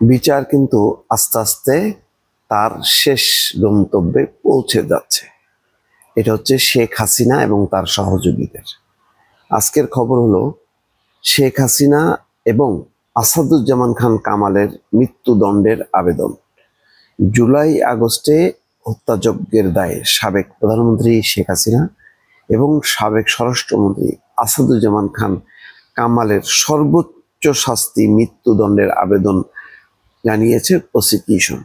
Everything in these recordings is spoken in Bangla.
বিচার কিন্তু আস্তে আস্তে তার শেষ গন্তব্যে পৌঁছে যাচ্ছে। এটা হচ্ছে শেখ হাসিনা এবং তার সহযোগীদের। আজকের খবর হলো শেখ হাসিনা এবং আসাদুজ্জামান খান কামালের মৃত্যুদণ্ডের আবেদন। জুলাই আগস্টে হত্যাযজ্ঞের দায়ে সাবেক প্রধানমন্ত্রী শেখ হাসিনা এবং সাবেক স্বরাষ্ট্রমন্ত্রী আসাদুজ্জামান খান কামালের সর্বোচ্চ শাস্তি মৃত্যুদণ্ডের আবেদন জানিয়েছে প্রসিকিউশন।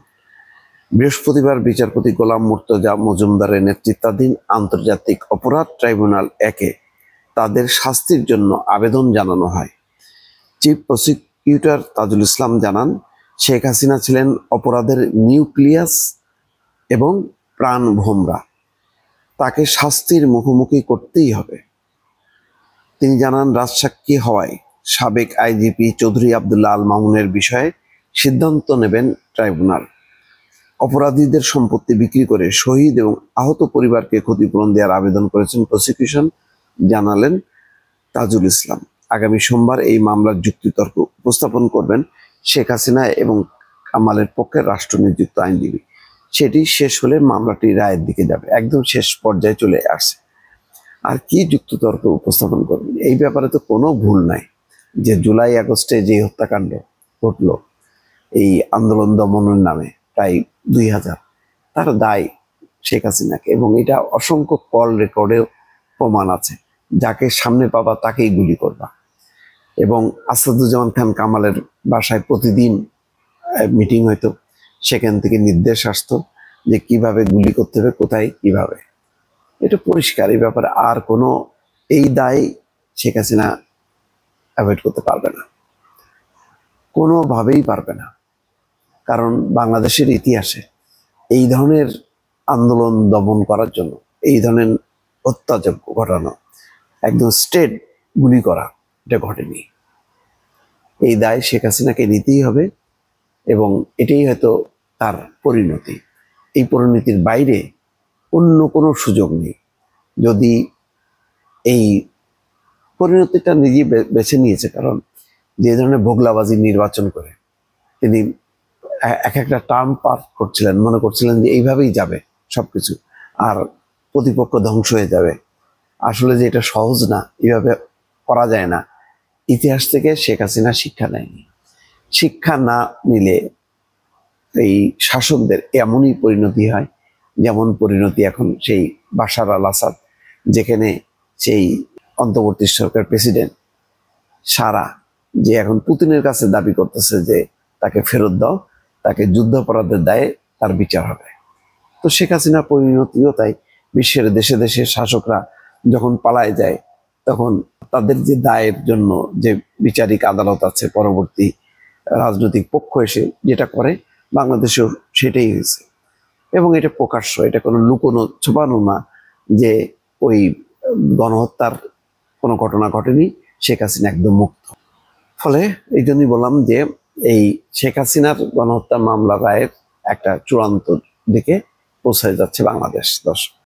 বৃহস্পতিবার বিচারপতি গোলাম মুর্তজা মজুমদারের নেতৃত্বাধীন আন্তর্জাতিক অপরাধ ট্রাইব্যুনাল 1-এ তাদের শাস্তির জন্য আবেদন জানানো হয়। চিফ প্রসিকিউটর তাজুল ইসলাম জানান, শেখ হাসিনা ছিলেন অপরাধের নিউক্লিয়াস এবং প্রাণভোমরা। তাকে শাস্তির মুখোমুখি করতেই হবে। তিনি জানান, রাজসাক্ষী হওয়ায় সাবেক আইজিপি চৌধুরী আবদুল্লাহ আল মামুনের বিষয়ে সিদ্ধান্ত নেবেন ট্রাইব্যুনাল। অপরাধীদের সম্পত্তি বিক্রি করে শহীদ এবং আহত পরিবারকে ক্ষতিপূরণ দেওয়ার আবেদন করেছেন প্রসিকিউশন, জানালেন তাজুল ইসলাম। আগামী সোমবার এই মামলার যুক্তিতর্ক উপস্থাপন করবেন শেখ হাসিনা এবং কামালের পক্ষে রাষ্ট্রনিযুক্ত আইনজীবী। সেটি শেষ হলে মামলাটি রায়ের দিকে যাবে, একদম শেষ পর্যায়ে চলে আসছে। আর কি যুক্তিতর্ক উপস্থাপন করবেন? এই ব্যাপারে তো কোনো ভুল নাই যে জুলাই আগস্টে যে হত্যাকাণ্ড ঘটল এই আন্দোলন দমনের নামে প্রায় 2000, তার দায় শেখ হাসিনাকে, এবং এটা অসংখ্য কল রেকর্ডেও প্রমাণ আছে। যাকে সামনে পাবা তাকেই গুলি করবা। এবং আসাদুজ্জামান খান কামালের বাসায় প্রতিদিন মিটিং হইতো, সেখান থেকে নির্দেশ আসতো যে কিভাবে গুলি করতে হবে, কোথায় কিভাবে। এটা পরিষ্কার। এই ব্যাপারে আর কোনো এই দায় শেখ হাসিনা অ্যাভয়েড করতে পারবে না, কোনোভাবেই পারবে না। কারণ বাংলাদেশের ইতিহাসে এই ধরনের আন্দোলন দমন করার জন্য, এই ধরনের হত্যাযজ্ঞ ঘটানো, একদম স্ট্রেট গুলি করা, এটা ঘটেনি। এই দায় শেখ হাসিনাকে নিতেই হবে এবং এটাই হয়তো তার পরিণতি। এই পরিণতির বাইরে অন্য কোনো সুযোগ নেই। যদি এই পরিণতিটা নিজে বেছে নিয়েছে, কারণ যে ধরনের ভোগলাবাজি নির্বাচন করে তিনি এক একটা টার্ম পার করছিলেন, মনে করছিলেন যে এইভাবেই যাবে সবকিছু আর প্রতিপক্ষ ধ্বংস হয়ে যাবে। আসলে যে এটা সহজ না, এইভাবে করা যায় না। ইতিহাস থেকে শেখ হাসিনা শিক্ষা নেয়নি। শিক্ষা না নিলে এই শাসকদের এমনই পরিণতি হয়, যেমন পরিণতি এখন সেই বাশার আল আসাদ, যেখানে সেই অন্তর্বর্তী সরকার প্রেসিডেন্ট সারা, যে এখন পুতিনের কাছে দাবি করতেছে যে তাকে ফেরত দাও, তাকে যুদ্ধাপরাধের দায়ে তার বিচার হবে। তো শেখ হাসিনার পরিণতিও তাই। বিশ্বের দেশে দেশে শাসকরা যখন পালায় যায়, তখন তাদের যে দায়ের জন্য যে বিচারিক আদালত আছে, পরবর্তী রাজনৈতিক পক্ষ এসে যেটা করে, বাংলাদেশেও সেটাই হয়েছে। এবং এটা প্রকাশ্য, এটা কোনো লুকোনো ছুপানো না যে ওই গণহত্যার কোনো ঘটনা ঘটেনি, শেখ হাসিনা একদম মুক্ত। ফলে এই জন্যই বললাম যে এই শেখ হাসিনার গণহত্যা মামলা রায়ের একটা চূড়ান্ত দিকে পৌঁছে যাচ্ছে বাংলাদেশ। দর্শক।